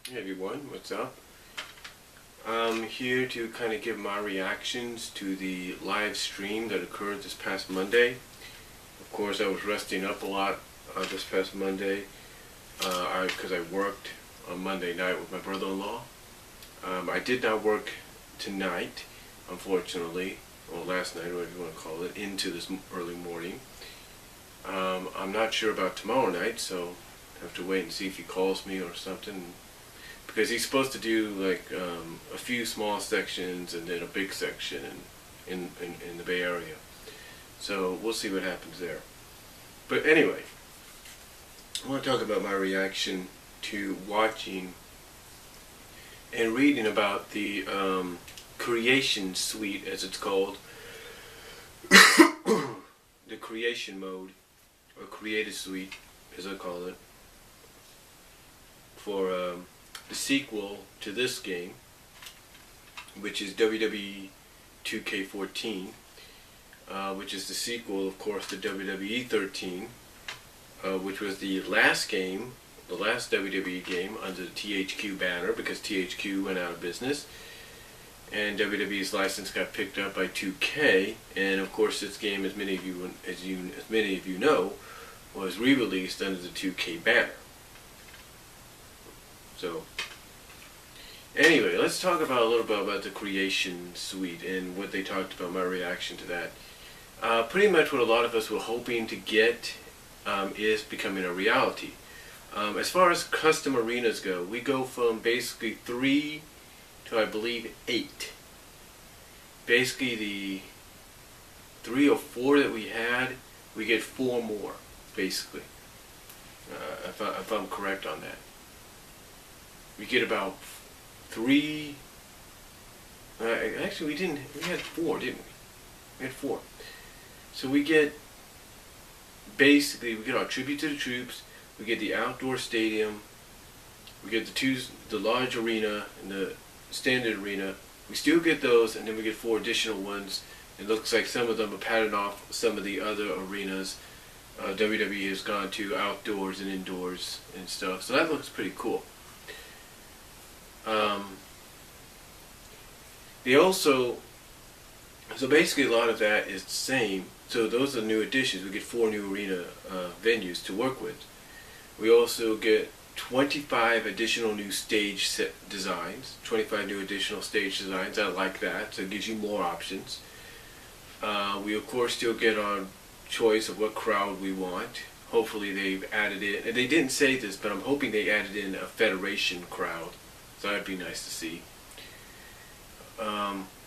Hey everyone, what's up? I'm here to kind of give my reactions to the live stream that occurred this past Monday. Of course, I was resting up a lot this past Monday because I worked on Monday night with my brother-in-law. I did not work tonight, unfortunately, or last night, or whatever you want to call it, into this early morning. I'm not sure about tomorrow night, so I have to wait and see if he calls me or something. Because he's supposed to do like a few small sections and then a big section in the Bay Area. So we'll see what happens there. But anyway, I want to talk about my reaction to watching and reading about the creation suite, as it's called, the creation mode, or creative suite, as I call it, for the sequel to this game, which is WWE 2K14, which is the sequel, of course, to WWE 13, which was the last game, the last WWE game under the THQ banner, because THQ went out of business, and WWE's license got picked up by 2K, and of course this game, as many of you know, was re-released under the 2K banner. So, anyway, let's talk about a little bit about the creation suite and what they talked about, my reaction to that. Pretty much what a lot of us were hoping to get is becoming a reality. As far as custom arenas go, we go from basically 3 to I believe 8. Basically the 3 or 4 that we had, we get 4 more, basically, if I'm correct on that. We get about 3. Actually, we had 4, didn't we? We had 4. So we get, basically, we get our tribute to the troops. We get the outdoor stadium. We get the large arena and the standard arena. We still get those, and then we get 4 additional ones. It looks like some of them are patterned off some of the other arenas WWE has gone to, outdoors and indoors and stuff. So that looks pretty cool. They also, so basically a lot of that is the same. So those are new additions. We get 4 new arena venues to work with. We also get 25 additional new stage set designs, 25 new additional stage designs. I like that, so it gives you more options. We of course still get our choice of what crowd we want. Hopefully they've added in, and they didn't say this, but I'm hoping they added in a Federation crowd. So that'd be nice to see.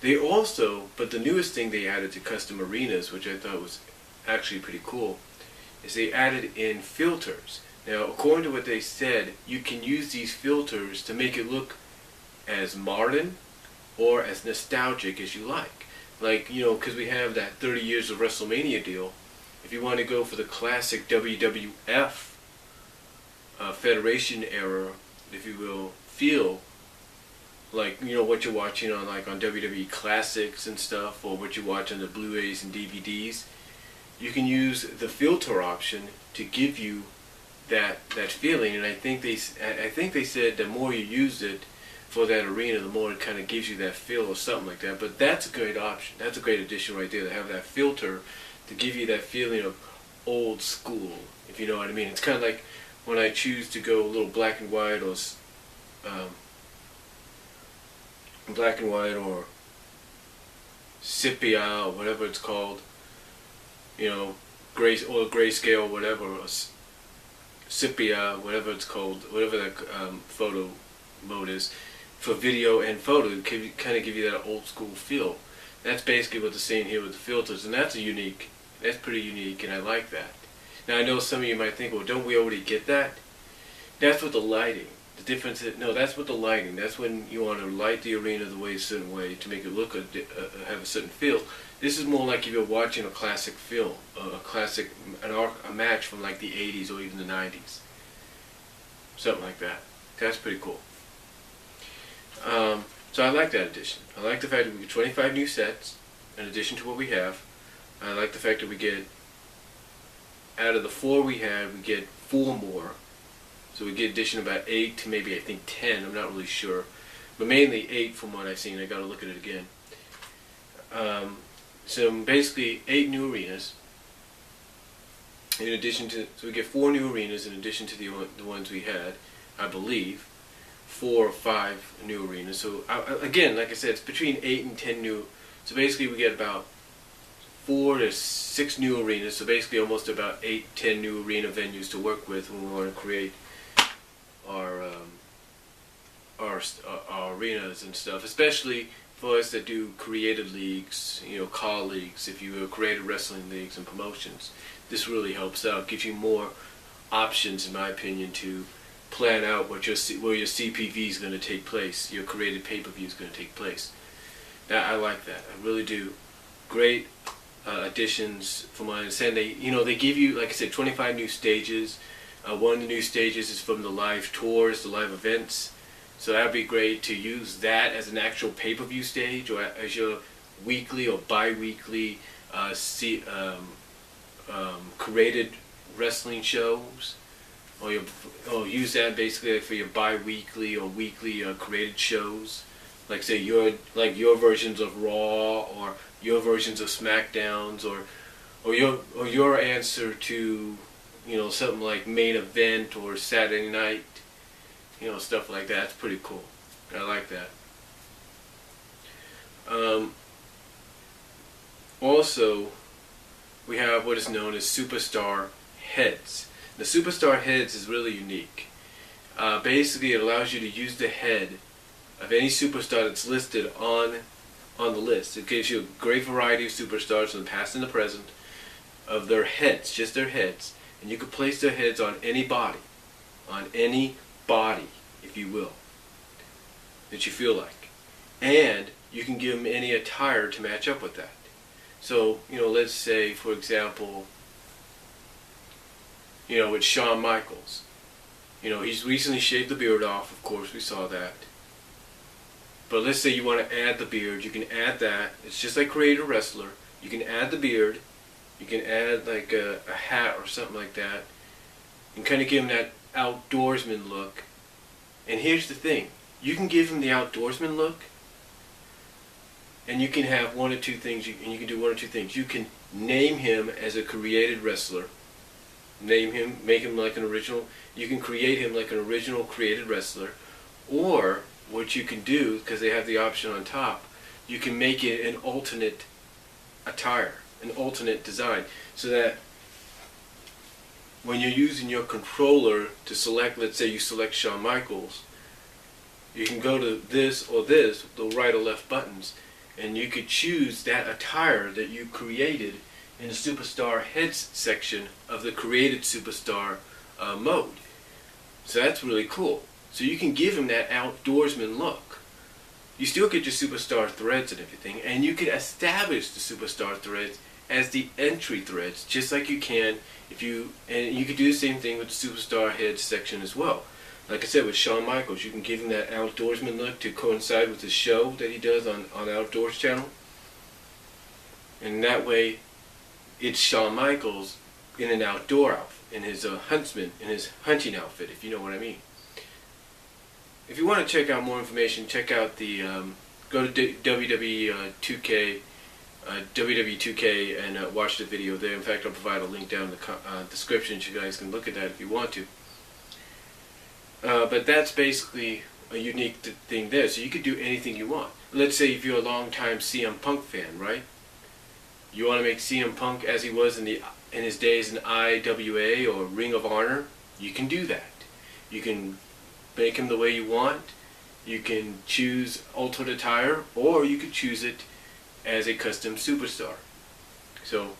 They also, but the newest thing they added to custom arenas, which I thought was actually pretty cool, is they added in filters. Now, according to what they said, you can use these filters to make it look as modern or as nostalgic as you like. Like, you know, because we have that 30 years of WrestleMania deal. If you want to go for the classic WWF Federation era, if you will, feel like, you know, what you're watching on, like, on WWE Classics and stuff, or what you watch on the Blu-rays and DVDs, you can use the filter option to give you that feeling. And I think they said the more you use it for that arena, the more it kind of gives you that feel or something like that. But that's a great option. That's a great addition right there, to have that filter to give you that feeling of old school, if you know what I mean. It's kind of like when I choose to go a little black and white, or sepia, or whatever it's called, you know, grayscale, whatever, or sepia, whatever it's called, whatever that photo mode is, for video and photo, to kind of give you that old school feel. That's basically what they're saying here with the filters, and that's pretty unique, and I like that. Now I know some of you might think, well, don't we already get that? That's with the lighting. The difference is, no, that's with the lighting. That's when you want to light the arena the way, a certain way, to make it look, have a certain feel. This is more like if you're watching a classic film, a match from like the 80s or even the 90s. Something like that. That's pretty cool. So I like that addition. I like the fact that we get 25 new sets in addition to what we have. I like the fact that we get, out of the 4 we had, we get 4 more. So we get addition about 8 to maybe, I think, 10. I'm not really sure. But mainly 8 from what I've seen. I got to look at it again. So basically 8 new arenas. In addition to, so we get 4 new arenas in addition to the ones we had, I believe. 4 or 5 new arenas. So again, like I said, it's between 8 and 10 new. So basically we get about 4 to 6 new arenas. So basically almost about 8, 10 new arena venues to work with when we want to create our arenas and stuff. Especially for us that do creative leagues, call leagues. If you created wrestling leagues and promotions, this really helps out. Gives you more options, in my opinion, to plan out where your CPV is going to take place, your created pay-per-view is going to take place. I like that. I really do. Great additions. From what I understand, they give you, like I said, 25 new stages. One of the new stages is from the live tours, the live events. So that'd be great to use that as an actual pay-per-view stage, or as your weekly or bi-weekly created wrestling shows. Or use that basically for your bi-weekly or weekly created shows, like say your versions of Raw or your versions of SmackDowns or your answer to something like Main Event or Saturday Night, stuff like that. It's pretty cool. I like that. Also, we have what is known as Superstar Heads. The Superstar Heads is really unique. Basically, it allows you to use the head of any superstar that's listed on the list. It gives you a great variety of superstars from the past and the present, of their heads, just their heads. And you can place their heads on any body, if you will, that you feel like. And you can give them any attire to match up with that. So, let's say, for example, with Shawn Michaels. He's recently shaved the beard off, of course, we saw that. But let's say you want to add the beard, you can add that. It's just like create a wrestler. You can add the beard, you can add like a hat or something like that, and kind of give him that outdoorsman look. And here's the thing, you can give him the outdoorsman look, and you can have one or two things, and you can do one or two things. You can name him as a created wrestler. Name him, make him like an original. You can create him like an original created wrestler. Or what you can do, because they have the option on top, you can make it an alternate attire, an alternate design, so that when you're using your controller to select, let's say you select Shawn Michaels, you can go to this or this, the right or left buttons, and you could choose that attire that you created in the Superstar Heads section of the created Superstar mode. So that's really cool. So you can give him that outdoorsman look. You still get your Superstar threads and everything, and you can establish the Superstar threads as the entry threads, just like you can and you can do the same thing with the Superstar Heads section as well. Like I said, with Shawn Michaels, you can give him that outdoorsman look to coincide with the show that he does on Outdoors Channel. And that way, it's Shawn Michaels in an outdoor outfit, in his huntsman, in his hunting outfit, if you know what I mean. If you want to check out more information, check out the go to WWE 2K and watch the video there. In fact, I'll provide a link down in the description so you guys can look at that if you want to. But that's basically a unique thing there. So you could do anything you want. Let's say if you're a long-time CM Punk fan, right? You want to make CM Punk as he was in his days in IWA or Ring of Honor, you can do that. You can make him the way you want. You can choose alternate attire, or you could choose it as a custom superstar. So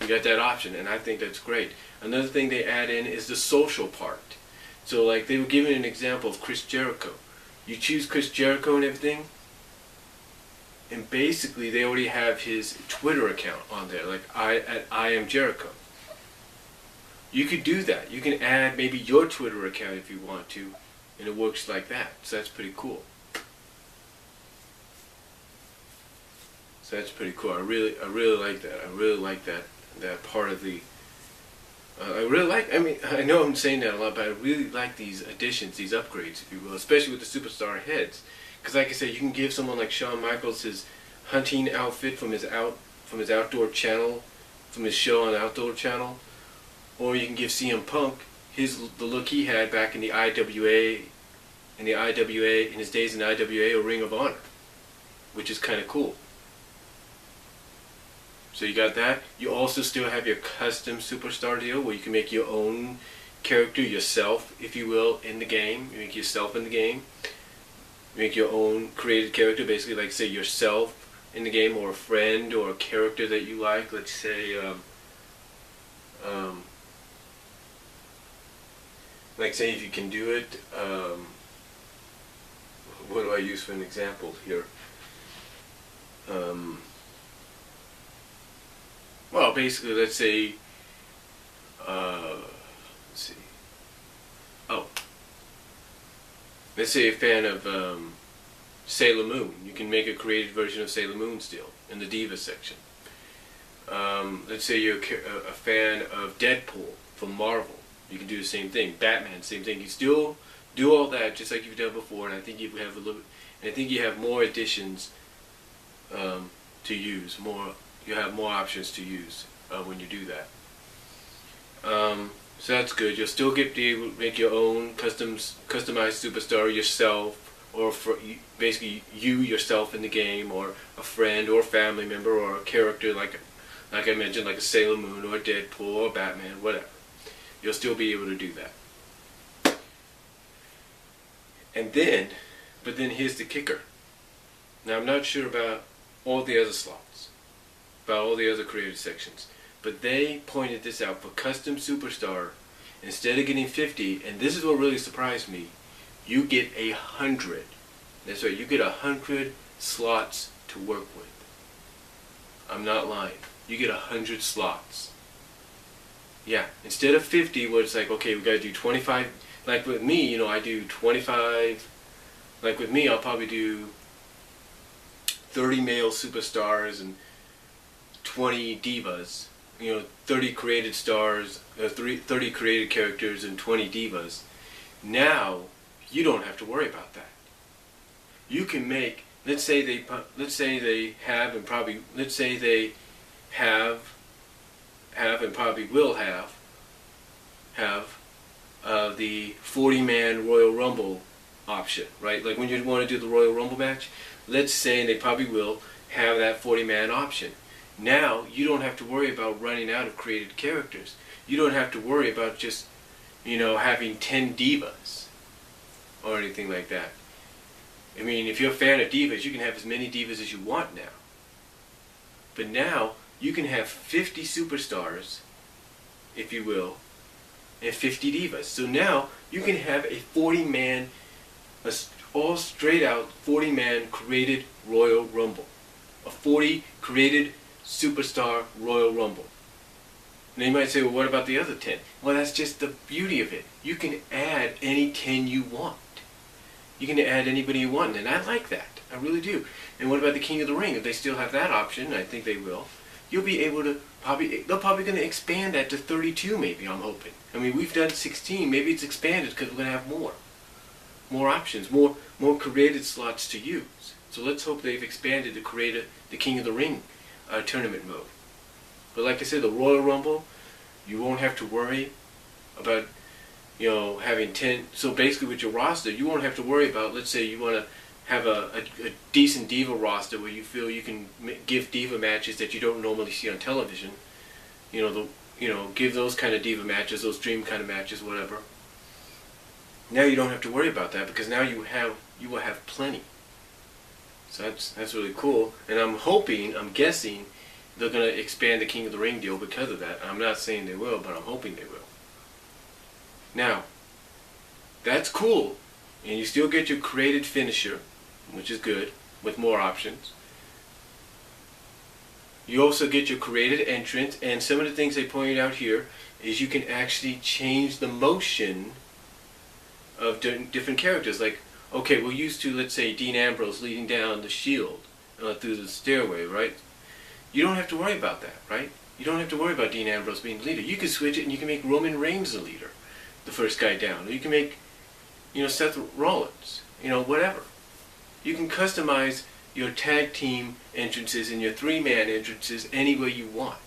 you got that option, and I think that's great. Another thing they add in is the social part. So like they were giving an example of Chris Jericho. You choose Chris Jericho and everything, and basically they already have his Twitter account on there, like I am Jericho. You could do that. You can add maybe your Twitter account if you want to, and it works like that. So that's pretty cool. So that's pretty cool. I really like that. I really like that part of the I really like, I mean, I know I'm saying that a lot, but I really like these additions, these upgrades, if you will, especially with the superstar heads. Because like I said, you can give someone like Shawn Michaels his hunting outfit from his outdoor channel, from his show on Outdoor Channel, or you can give CM Punk the look he had back in the IWA, in his days in IWA or Ring of Honor, which is kind of cool. So you got that. You also still have your custom superstar deal where you can make your own character yourself, if you will, in the game. You make yourself in the game. You make your own created character, basically like say yourself in the game, or a friend or a character that you like. Let's say, like say if you can do it, what do I use for an example here? Well, basically, let's say, let's see. Oh, let's say a fan of Sailor Moon. You can make a created version of Sailor Moon still in the Diva section. Let's say you're a fan of Deadpool from Marvel. You can do the same thing. Batman, same thing. You still do all that just like you've done before, and I think you have I think you have more additions to use. You have more options to use when you do that. So that's good. You'll still get to make your own customized superstar yourself, or for basically you yourself in the game, or a friend or a family member, or a character like I mentioned, like a Sailor Moon or a Deadpool or Batman, whatever. You'll still be able to do that. But then here's the kicker. Now I'm not sure about all the other slots, about all the other creative sections, but they pointed this out for custom superstar. Instead of getting 50, and this is what really surprised me, you get 100. That's right, you get 100 slots to work with. I'm not lying. You get 100 slots. Yeah, instead of 50, where it's like, okay, we got to do 25. Like with me, I do 25. Like with me, I'll probably do 30 male superstars and 20 divas. 30 created stars, 30 created characters and 20 divas. Now, you don't have to worry about that. You can make, let's say they have and probably will have the 40-man Royal Rumble option, right? Like when you want to do the Royal Rumble match, let's say, and they probably will have that 40-man option. Now, you don't have to worry about running out of created characters. You don't have to worry about just, having 10 divas or anything like that. I mean, if you're a fan of divas, you can have as many divas as you want now. But now, you can have 50 superstars, if you will, and 50 divas. So now, you can have a 40-man, all straight out 40-man created Royal Rumble. A 40 created Superstar Royal Rumble. Now you might say, well, what about the other 10? Well, that's just the beauty of it. You can add any 10 you want. You can add anybody you want, and I like that. I really do. And what about the King of the Ring? If they still have that option, I think they will, you'll be able to they're probably going to expand that to 32 maybe, I'm hoping. I mean, we've done 16. Maybe it's expanded because we're going to have more options, more created slots to use. So let's hope they've expanded to create the King of the Ring tournament mode. But like I said, the Royal Rumble, you won't have to worry about having 10. So basically with your roster, you won't have to worry about, let's say you want to have a decent diva roster where you feel you can give diva matches that you don't normally see on television. Give those kind of diva matches, those dream kind of matches, whatever. Now you don't have to worry about that because now you will have plenty. So that's really cool, and I'm guessing they're going to expand the King of the Ring deal because of that. I'm not saying they will, but I'm hoping they will. Now, that's cool, and you still get your created finisher, which is good, with more options. You also get your created entrance, and some of the things they pointed out here is you can actually change the motion of different characters, like, okay, we're used to, let's say, Dean Ambrose leading down the Shield through the stairway, right? You don't have to worry about that, right? You don't have to worry about Dean Ambrose being the leader. You can switch it and you can make Roman Reigns the leader, the first guy down. Or you can make, Seth Rollins, whatever. You can customize your tag team entrances and your three-man entrances any way you want.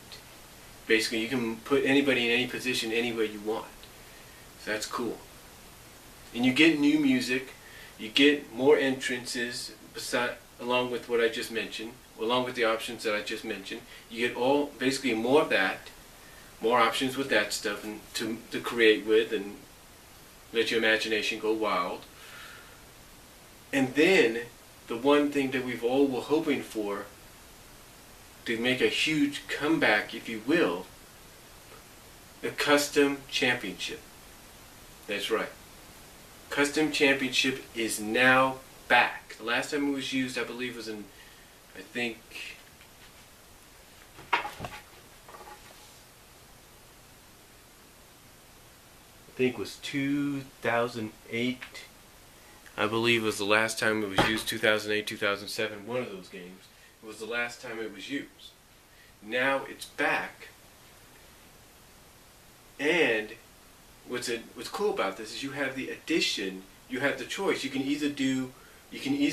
Basically, you can put anybody in any position any way you want. So that's cool. And you get new music, you get more entrances along with what I just mentioned, along with the options that I just mentioned. You get basically more of that, more options with that stuff and to create with and let your imagination go wild. And then the one thing that we've all were hoping for to make a huge comeback, if you will, the custom championship. That's right. Custom championship is now back. The last time it was used, I believe, was in, I think it was 2008. I believe was the last time it was used. 2008, 2007, one of those games. It was the last time it was used. Now it's back. And what's cool about this is you have the addition, you have the choice. You can either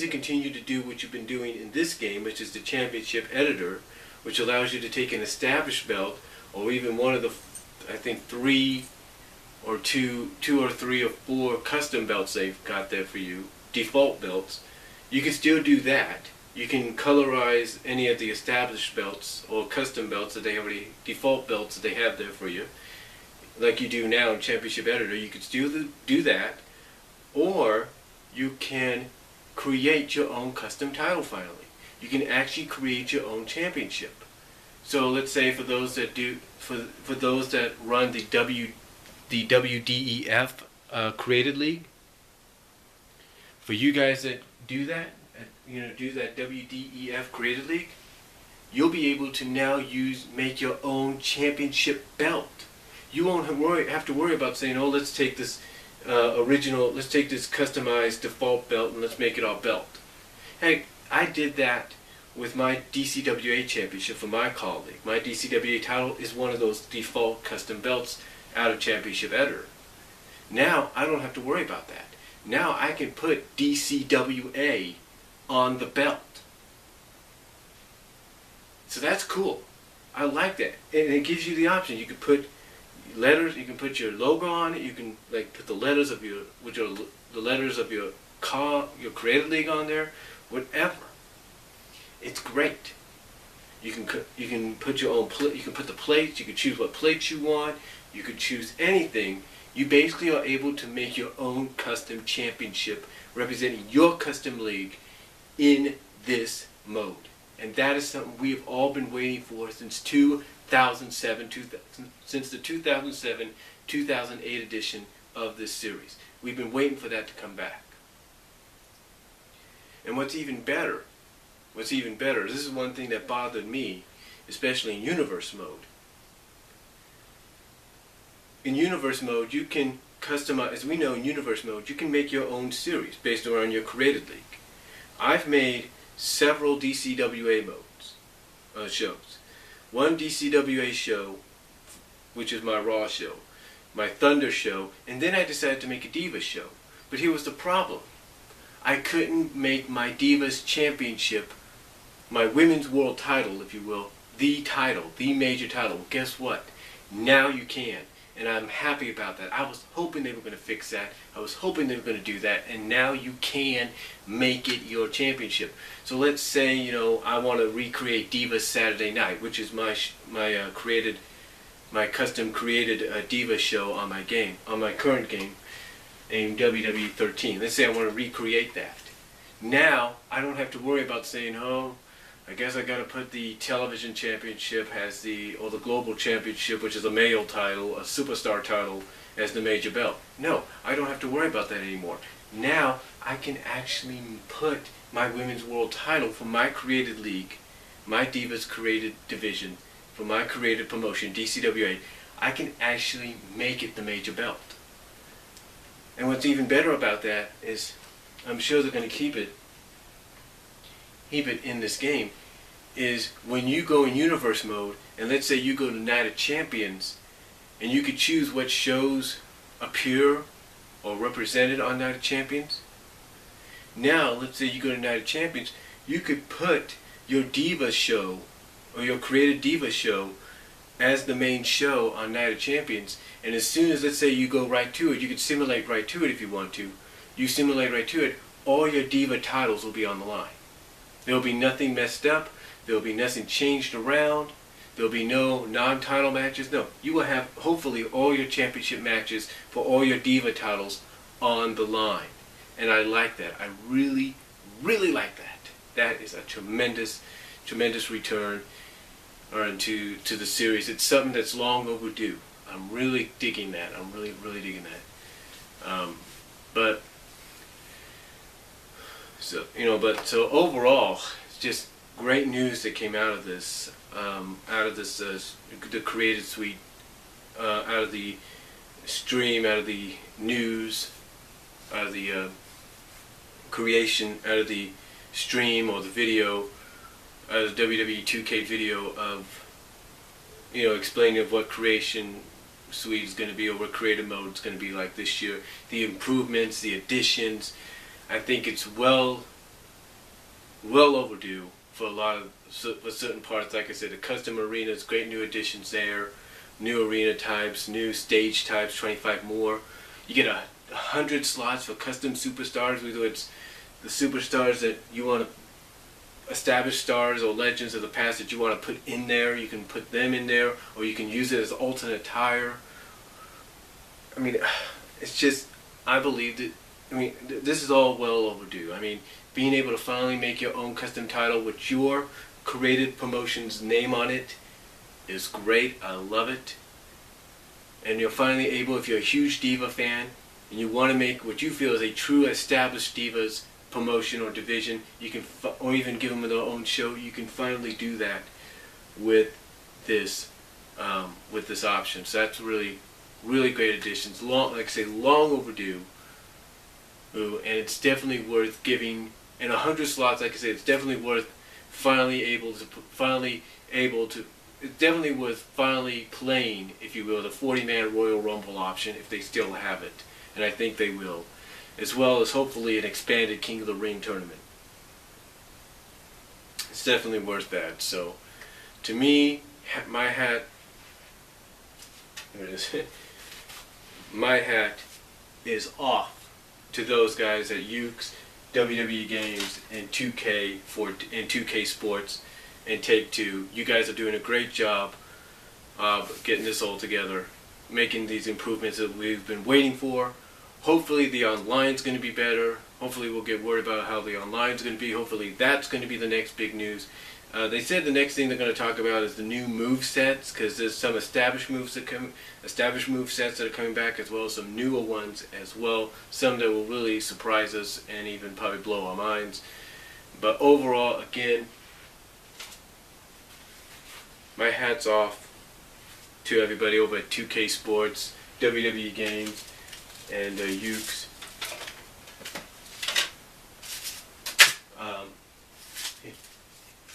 continue to do what you've been doing in this game, which is the championship editor, which allows you to take an established belt, or even one of the, I think, two or three or four custom belts they've got there for you, default belts. You can still do that. You can colorize any of the established belts or custom belts that they already, default belts that they have there for you, like you do now in Championship Editor. You can still do that, or you can create your own custom title finally. You can actually create your own championship. So let's say for those that for those that run the WDEF Created League, for you guys that do that, do that WDEF Created League, you'll be able to now make your own championship belt. You won't have to worry about saying, oh, let's take this let's take this customized default belt and let's make it our belt. Hey, I did that with my DCWA championship for my colleague. My DCWA title is one of those default custom belts out of Championship Editor. Now I don't have to worry about that. Now I can put DCWA on the belt. So that's cool. I like that. And it gives you the option. You can put letters, you can put your logo on it, you can put the letters of your, which are the letters of your Creative League on there, whatever. It's great. You can put your own you can put the plates, you can choose what plates you want, you could choose anything. You basically are able to make your own custom championship representing your custom league in this mode. And that is something we've all been waiting for since 2007, since the 2007-2008 edition of this series. We've been waiting for that to come back. And what's even better, this is one thing that bothered me, especially in Universe mode. In Universe mode, you can customize, as we know in Universe mode, you can make your own series based around your Created League. I've made several DCWA shows. One DCWA show, which is my Raw show, my Thunder show, and then I decided to make a Divas show. But here was the problem. I couldn't make my Divas Championship, my Women's World title, if you will, the title, the major title. Well, guess what? Now you can. And I'm happy about that. I was hoping they were going to fix that. I was hoping they were going to do that. And now you can make it your championship. So let's say, I want to recreate Divas Saturday Night, which is my custom created Divas show on my game, on my current game, named WWE 13. Let's say I want to recreate that. Now I don't have to worry about saying, oh, I guess I got to put the television championship or the global championship, which is a male title, a superstar title, as the major belt. No, I don't have to worry about that anymore. Now I can actually put my Women's World title for my created league, my Divas created division, for my created promotion, DCWA. I can actually make it the major belt. And what's even better about that is, I'm sure they're going to keep it in this game, is when you go in universe mode, and let's say you go to Night of Champions, and you could choose what shows appear or represented on Night of Champions. Now, let's say you go to Night of Champions, you could put your Diva show or your created Diva show as the main show on Night of Champions, and as soon as, let's say, you go right to it, you could simulate right to it if you want to. You simulate right to it, all your Diva titles will be on the line. There will be nothing messed up. There will be nothing changed around. There will be no non-title matches. No, you will have hopefully all your championship matches for all your Diva titles on the line. And I like that. I really, really like that. That is a tremendous, tremendous return to the series. It's something that's long overdue. I'm really digging that. I'm really, really digging that. So overall, it's just great news that came out of this, the created suite, out of the stream, out of the news, out of the creation, out of the stream or the video, out of the WWE 2K video of, explaining of what creation suite is going to be or what creative mode is going to be like this year, the improvements, the additions. I think it's well overdue for for certain parts. Like I said, the custom arenas, great new additions there, new arena types, new stage types, 25 more. You get 100 slots for custom superstars, whether it's the superstars that you want to establish, stars or legends of the past that you want to put in there. You can put them in there, or you can use it as alternate attire. I mean, it's just, I believe that. I mean, this is all well overdue. I mean, being able to finally make your own custom title with your created promotion's name on it is great. I love it. And you're finally able, if you're a huge Diva fan and you want to make what you feel is a true established Divas promotion or division, you can, or even give them their own show, you can finally do that with this option. So that's really, really great additions. Long, like I say, long overdue. Ooh, and it's definitely worth giving. In 100 slots, like I said, it's definitely worth it's definitely worth finally playing, if you will, the 40-man Royal Rumble option if they still have it, and I think they will, as well as hopefully an expanded King of the Ring tournament. It's definitely worth that. So, to me, my hat. There it is. My hat is off to those guys at Ukes, WWE Games, and 2K Sports, and Take-Two. You guys are doing a great job of getting this all together, making these improvements that we've been waiting for. Hopefully the online's going to be better. Hopefully we'll get word about how the online's going to be. Hopefully that's going to be the next big news. They said the next thing they're going to talk about is the new move sets, because there's some established move sets that are coming back, as well as some newer ones as well. Some that will really surprise us and even probably blow our minds. But overall, again, my hat's off to everybody over at 2K Sports, WWE Games, and Ukes.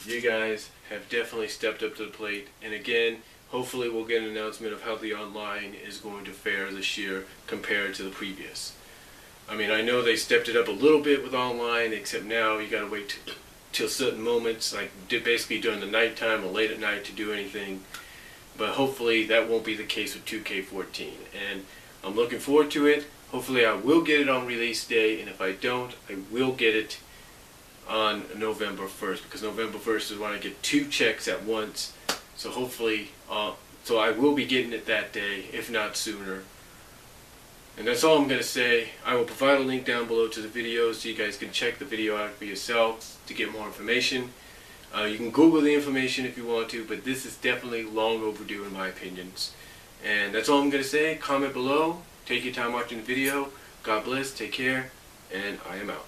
You guys have definitely stepped up to the plate, and again, hopefully we'll get an announcement of how the online is going to fare this year compared to the previous. I mean, I know they stepped it up a little bit with online, except now you gotta wait till certain moments, like basically during the nighttime or late at night, to do anything. But hopefully that won't be the case with 2K14, and I'm looking forward to it. Hopefully I will get it on release day, and if I don't, I will get it on November 1st, because November 1st is when I get 2 checks at once. So hopefully, so I will be getting it that day, if not sooner. And that's all I'm going to say. I will provide a link down below to the video so you guys can check the video out for yourselves to get more information. You can Google the information if you want to, but this is definitely long overdue in my opinions. And that's all I'm going to say. Comment below. Take your time watching the video. God bless. Take care. And I am out.